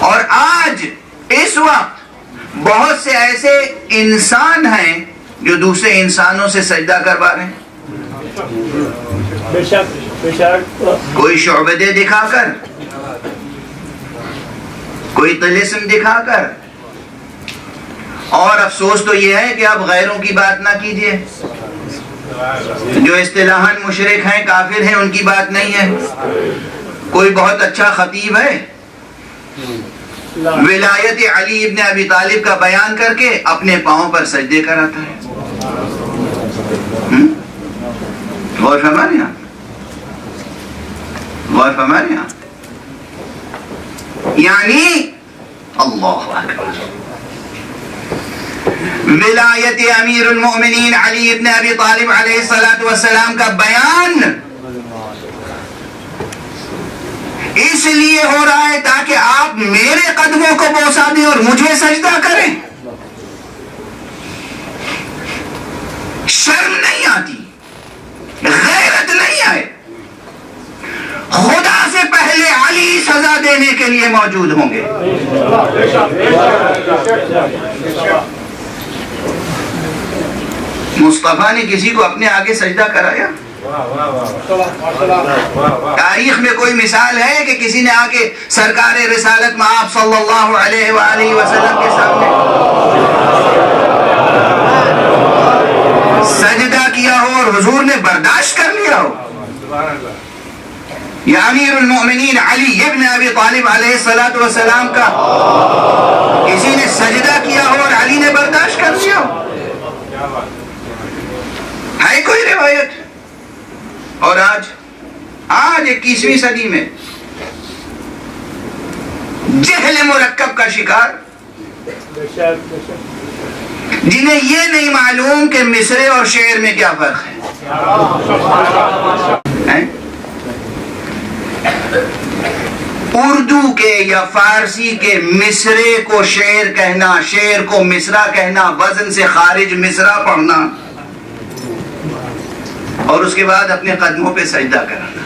اور آج اس وقت بہت سے ایسے انسان ہیں جو دوسرے انسانوں سے سجدہ کروا رہے ہیں، کوئی شعبدے دکھا کر، کوئی طلسم دکھا کر. اور افسوس تو یہ ہے کہ اب غیروں کی بات نہ کیجیے، جو اصطلاحاً مشرک ہیں، کافر ہیں، ان کی بات نہیں ہے. کوئی بہت اچھا خطیب ہے، ولایت علی ابن ابی طالب کا بیان کر کے اپنے پاؤں پر سجدے کراتا ہے. غور فرمائیں آپ، غور فرمائیں آپ. یعنی اللہ اکبر، ولایت امیر المؤمنین علی ابن ابی طالب علیہ السلام کا بیان اس لیے ہو رہا ہے تاکہ آپ میرے قدموں کو بوسا دیں اور مجھے سجدہ کریں. شرم نہیں آتی، غیرت نہیں آئے. خدا سے پہلے علی سزا دینے کے لیے موجود ہوں گے. مصطفیٰ نے کسی کو اپنے آگے سجدہ کرایا؟ تاریخ میں کوئی مثال ہے کہ کسی نے آ کے سرکار رسالت مآب صلی اللہ علیہ وآلہ وسلم کے سامنے سجدہ کیا ہو اور حضور نے برداشت کر لیا ہو؟ یا امیر المؤمنین علی ابن ابی طالب علیہ السلام کا کسی نے سجدہ کیا ہو اور علی نے برداشت کر لیا ہو؟ ہے کوئی روایت؟ اور آج 21ویں صدی میں جہل مرکب کا شکار، جنہیں یہ نہیں معلوم کہ مصرے اور شعر میں کیا فرق ہے. اردو کے یا فارسی کے مصرے کو شعر کہنا، شعر کو مصرع کہنا، وزن سے خارج مصرع پڑھنا، اور اس کے بعد اپنے قدموں پہ سجدہ کرانا.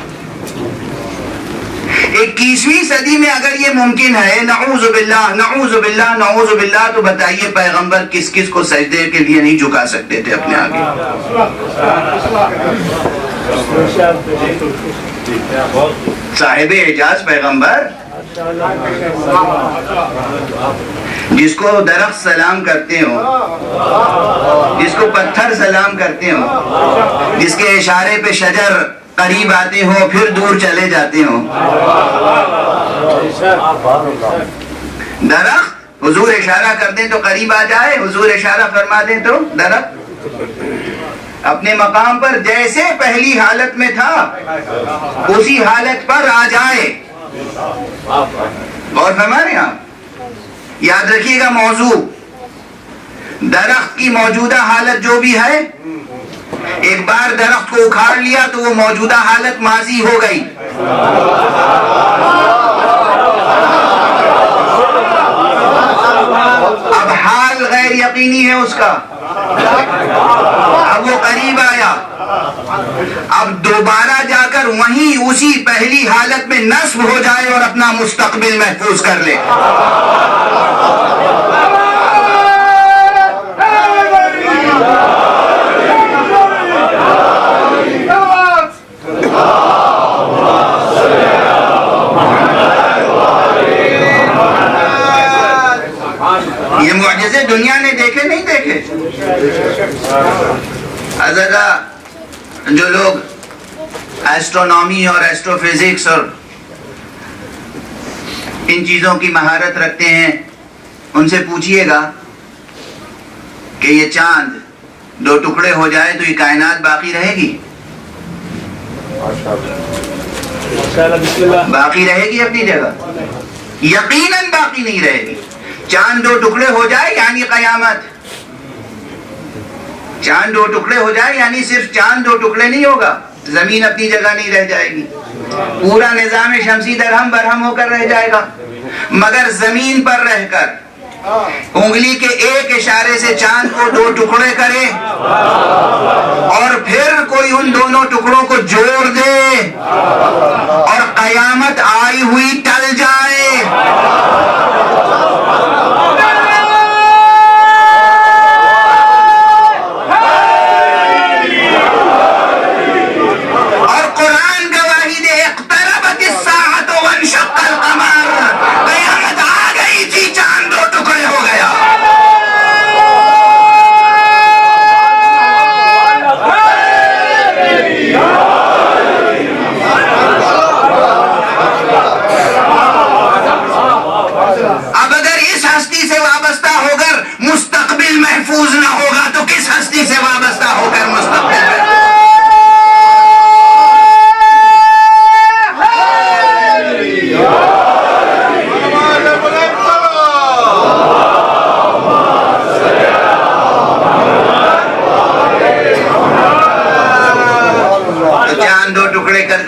21ویں صدی میں اگر یہ ممکن ہے، نعوذ باللہ نعوذ باللہ نعوذ باللہ، تو بتائیے پیغمبر کس کس کو سجدے کے لیے نہیں جھکا سکتے تھے اپنے آگے؟ صاحب اعجاز پیغمبر، جس کو درخت سلام کرتے ہو، جس کو پتھر سلام کرتے ہو، جس کے اشارے پہ شجر قریب آتے ہو پھر دور چلے جاتے ہو. درخت حضور اشارہ کر دیں تو قریب آ جائے، حضور اشارہ فرما دیں تو درخت اپنے مقام پر جیسے پہلی حالت میں تھا اسی حالت پر آ جائے. اور فرمائیں آپ، یاد رکھیے گا موضوع، درخت کی موجودہ حالت جو بھی ہے، ایک بار درخت کو اکھاڑ لیا تو وہ موجودہ حالت ماضی ہو گئی. اب حال غیر یقینی ہے اس کا، اب وہ قریب آیا، اب دوبارہ جا کر وہیں اسی پہلی حالت میں نصب ہو جائے اور اپنا مستقبل محفوظ کر لے. یہ معجزے دنیا نے دیکھے نہیں دیکھے؟ ازگا جو لوگ ایسٹرونومی اور ایسٹرو فزکس اور ان چیزوں کی مہارت رکھتے ہیں، ان سے پوچھئے گا کہ یہ چاند 2 ٹکڑے ہو جائے تو یہ کائنات باقی رہے گی؟ باقی رہے گی اپنی جگہ؟ یقیناً باقی نہیں رہے گی. چاند 2 ٹکڑے ہو جائے یعنی قیامت. چاند 2 ٹکڑے ہو جائے یعنی صرف چاند 2 ٹکڑے نہیں ہوگا، زمین اپنی جگہ نہیں رہ جائے گی، پورا نظام شمسی درہم برہم ہو کر رہ جائے گا. مگر زمین پر رہ کر انگلی کے ایک اشارے سے چاند کو 2 ٹکڑے کرے اور پھر کوئی ان دونوں ٹکڑوں کو جوڑ دے اور قیامت آئی ہوئی ٹل جائے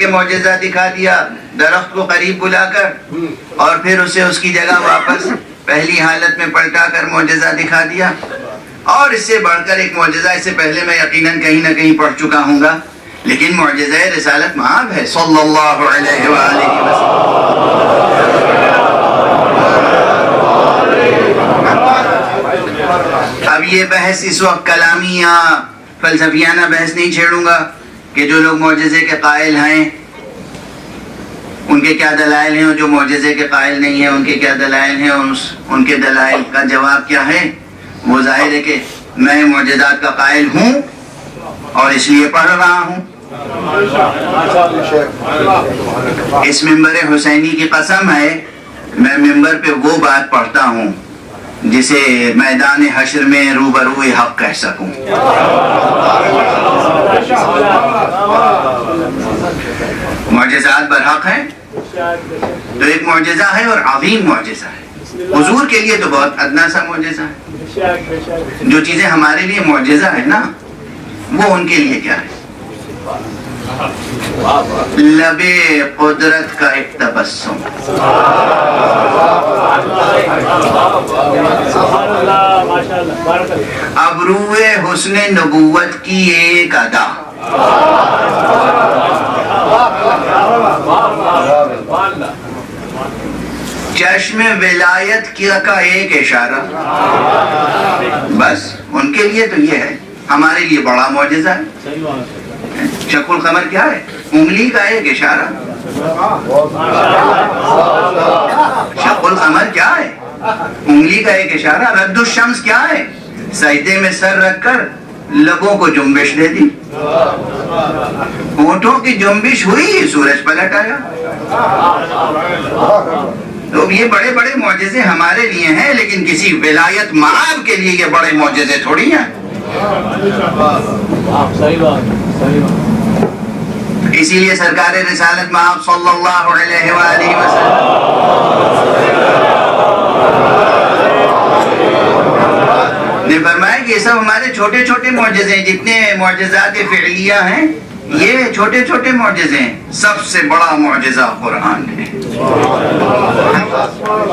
معجزہ دکھا دیا درخت کو قریب بلا کر، اور پھر اسے اس کی جگہ واپس پہلی حالت میں پلٹا کر معجزہ دکھا دیا. اور اس سے بڑھ کر ایک معجزہ اس سے پہلے میں یقیناً کہیں نہ کہیں پڑھ چکا ہوں گا، لیکن معجزہ رسالت مآب ہے صلی اللہ علیہ وآلہ وسلم. اب یہ بحث اس وقت کلامی یا فلسفیانہ بحث نہیں چھیڑوں گا کہ جو لوگ معجزے کے قائل ہیں ان کے کیا دلائل ہیں، اور جو معجزے کے قائل نہیں ہیں ان کے کیا دلائل ہیں، اور ان کے دلائل کا جواب کیا ہے. وہ ظاہر ہے کہ میں معجزات کا قائل ہوں اور اس لیے پڑھ رہا ہوں. اس ممبر حسینی کی قسم ہے میں ممبر پہ وہ بات پڑھتا ہوں جسے میدان حشر میں روبروئے حق کہہ سکوں. معجزات برحق ہیں تو ایک معجزہ ہے اور عظیم معجزہ ہے. حضور کے لیے تو بہت ادنا سا معجزہ ہے. جو چیزیں ہمارے لیے معجزہ ہے نا وہ ان کے لیے کیا ہے؟ لبے قدرت کا ایک تبسم، ابروئے حسن نبوت کی ایک ادا، چشم ولایت کا ایک اشارہ. بس ان کے لیے تو یہ ہے، ہمارے لیے بڑا معجزہ ہے. شق القمر کیا ہے؟ انگلی کا ایک اشارہ. شق القمر کیا ہے؟ انگلی کا ایک اشارہ. رد الشمس کیا ہے؟ سجدے میں سر رکھ کر لبوں کو جنبش دے دی، ہونٹوں کی جنبش ہوئی، سورج پلٹ آیا. تو یہ بڑے بڑے معجزے ہمارے لیے ہیں، لیکن کسی ولایت مآب کے لیے یہ بڑے معجزے تھوڑی ہیں. اسی لیے سرکار رسالت مآب صلی اللہ علیہ وآلہ وسلم نے فرمایا کہ یہ سب ہمارے چھوٹے چھوٹے معجزے ہیں. جتنے معجزات فعلیہ ہیں یہ چھوٹے چھوٹے معجزے ہیں. سب سے بڑا معجزہ قرآن ہے.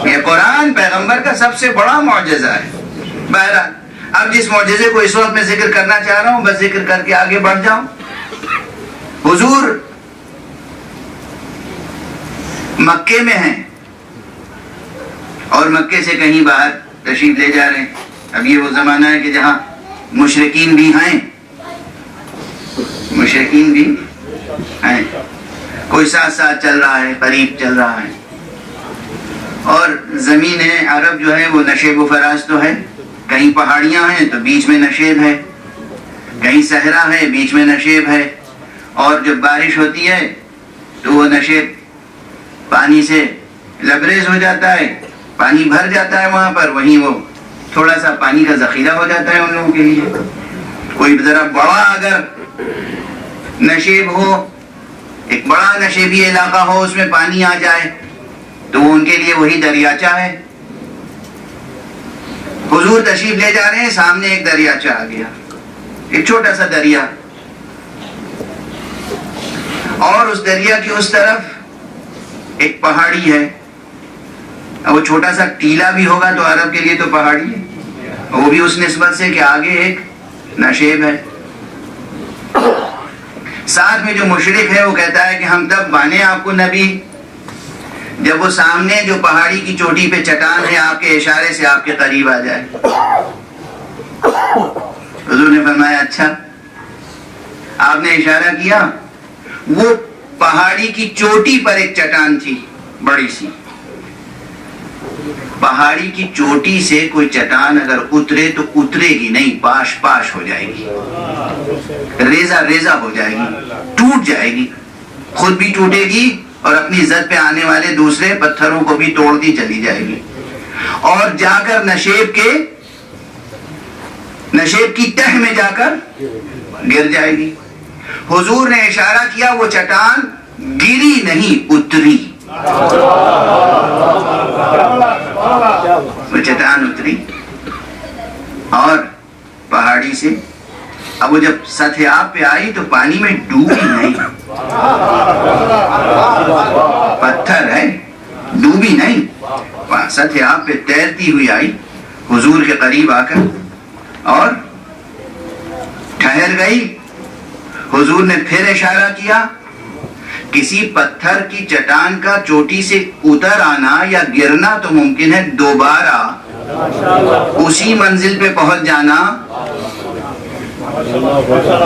یہ قرآن پیغمبر کا سب سے بڑا معجزہ ہے. بہرحال اب جس معجزے کو اس وقت میں ذکر کرنا چاہ رہا ہوں بس ذکر کر کے آگے بڑھ جاؤں. حضور مکے میں ہیں اور مکے سے کہیں باہر تشریف لے جا رہے ہیں. اب یہ وہ زمانہ ہے کہ جہاں مشرکین بھی ہیں، مشرکین بھی ہیں، کوئی ساتھ ساتھ چل رہا ہے، قریب چل رہا ہے. اور زمین عرب جو ہے وہ نشیب و فراز تو ہے، کہیں پہاڑیاں ہیں تو بیچ میں نشیب ہے، کہیں صحرا ہے بیچ میں نشیب ہے. اور جب بارش ہوتی ہے تو وہ نشیب پانی سے لبریز ہو جاتا ہے، پانی بھر جاتا ہے وہاں پر. وہیں وہ تھوڑا سا پانی کا ذخیرہ ہو جاتا ہے ان لوگوں کے لیے. کوئی ذرا بڑا اگر نشیب ہو، ایک بڑا نشیبی علاقہ ہو، اس میں پانی آ جائے تو وہ ان کے لیے وہی دریاچہ ہے. حضور تشریف لے جا رہے ہیں، سامنے ایک دریاچہ آ گیا، ایک چھوٹا سا دریا، اور اس دریا کی اس طرف ایک پہاڑی ہے. وہ چھوٹا سا ٹیلا بھی ہوگا تو عرب کے لیے تو پہاڑی ہے، وہ بھی اس نسبت سے کہ آگے ایک نشیب ہے. ساتھ میں جو مشرک ہے وہ کہتا ہے کہ ہم تب مانے آپ کو نبی جب وہ سامنے جو پہاڑی کی چوٹی پہ چٹان ہے آپ کے اشارے سے آپ کے قریب آ جائے. حضور نے فرمایا اچھا. آپ نے اشارہ کیا، وہ پہاڑی کی چوٹی پر ایک چٹان تھی بڑی سی. پہاڑی کی چوٹی سے کوئی چٹان اگر اترے تو اترے گی نہیں، پاش پاش ہو جائے گی، ریزہ ریزہ ہو جائے گی، ٹوٹ جائے گی، خود بھی ٹوٹے گی اور اپنی زد پہ آنے والے دوسرے پتھروں کو بھی توڑتی چلی جائے گی، اور جا کر نشیب کی تہ میں جا کر گر جائے گی. حضور نے اشارہ کیا، وہ چٹان گری نہیں اتری، وہ چٹان اتری اور پہاڑی سے اب وہ جب سطح آب پہ آئی تو پانی میں ڈوبی نہیں، پتھر ہے، ڈوبی نہیں، سطح آپ پہ تیرتی ہوئی آئی حضور کے قریب آ کر اور ٹھہر گئی. حضور نے پھر اشارہ کیا. کسی پتھر کی چٹان کا چوٹی سے اتر آنا یا گرنا تو ممکن ہے، دوبارہ اسی منزل پہ پہنچ جانا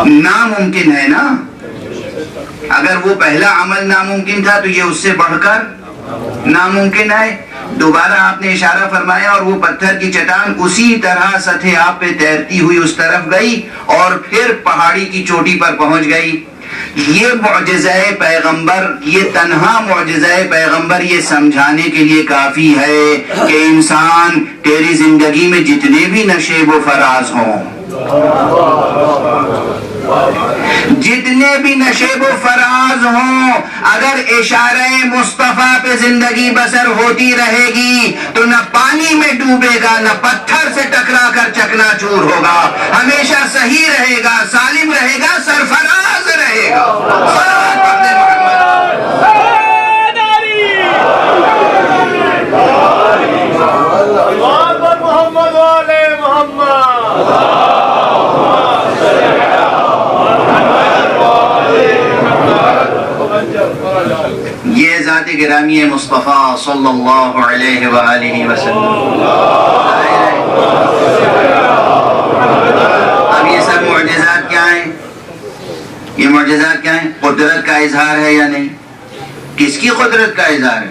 ناممکن ہے نا. اگر وہ پہلا عمل ناممکن تھا تو یہ اس سے بڑھ کر ناممکن ہے. دوبارہ آپ نے اشارہ فرمایا اور وہ پتھر کی چٹان اسی طرح سطح آپ پہ تیرتی ہوئی اس طرف گئی اور پھر پہاڑی کی چوٹی پر پہنچ گئی. یہ معجزہ پیغمبر، یہ تنہا معجزہ پیغمبر یہ سمجھانے کے لیے کافی ہے کہ انسان تیری زندگی میں جتنے بھی نشیب و فراز ہوں، جتنے بھی نشیب و فراز ہوں، اگر اشارہ مصطفیٰ پہ زندگی بسر ہوتی رہے گی تو نہ پانی میں ڈوبے گا، نہ پتھر سے ٹکرا کر چکنا چور ہوگا، ہمیشہ صحیح رہے گا، سالم رہے گا، سرفراز رہے گا. یہ ذات گرامی مصطفیٰ صلی اللہ علیہ وآلہ وسلم. اب یہ سب معجزات کیا ہیں؟ یہ معجزات کیا ہیں؟ قدرت کا اظہار ہے یا نہیں؟ کس کی قدرت کا اظہار ہے؟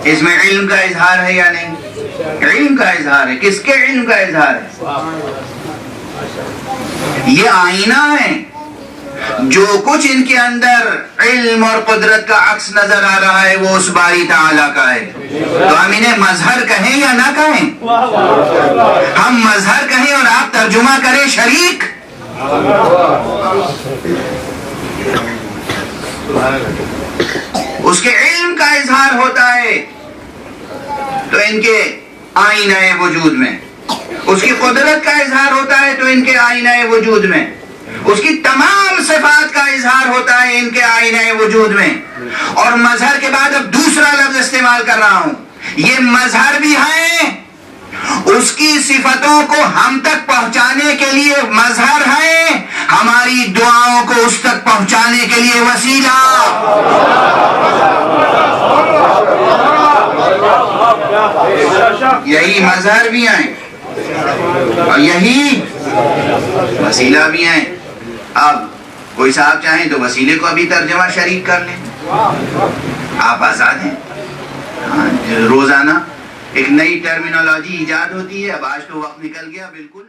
اس میں علم کا اظہار ہے یا نہیں؟ علم کا اظہار ہے. کس کے علم کا اظہار ہے؟ یہ آئینہ ہے. جو کچھ ان کے اندر علم اور قدرت کا عکس نظر آ رہا ہے وہ اس باری تعالیٰ کا ہے. تو ہم انہیں مظہر کہیں یا نہ کہیں؟ ہم مظہر کہیں اور آپ ترجمہ کریں شریک. اس کے علم کا اظہار ہوتا ہے تو ان کے آئینہ وجود میں، اس کی قدرت کا اظہار ہوتا ہے تو ان کے آئینہ وجود میں، اس کی تمام صفات کا اظہار ہوتا ہے ان کے آئینہ وجود میں. اور مظہر کے بعد اب دوسرا لفظ استعمال کر رہا ہوں، یہ مظہر بھی ہیں، اس کی صفتوں کو ہم تک پہنچانے کے لیے مظہر ہیں، ہماری دعاؤں کو اس تک پہنچانے کے لیے وسیلہ. یہی مظہر بھی ہیں اور یہی وسیلہ بھی ہیں. اب کوئی صاحب چاہیں تو وسیلے کو ابھی ترجمہ شریک کر لیں، آپ آزاد ہیں. روزانہ ایک نئی ٹرمینالوجی ایجاد ہوتی ہے. اب آج تو وقت نکل گیا بالکل.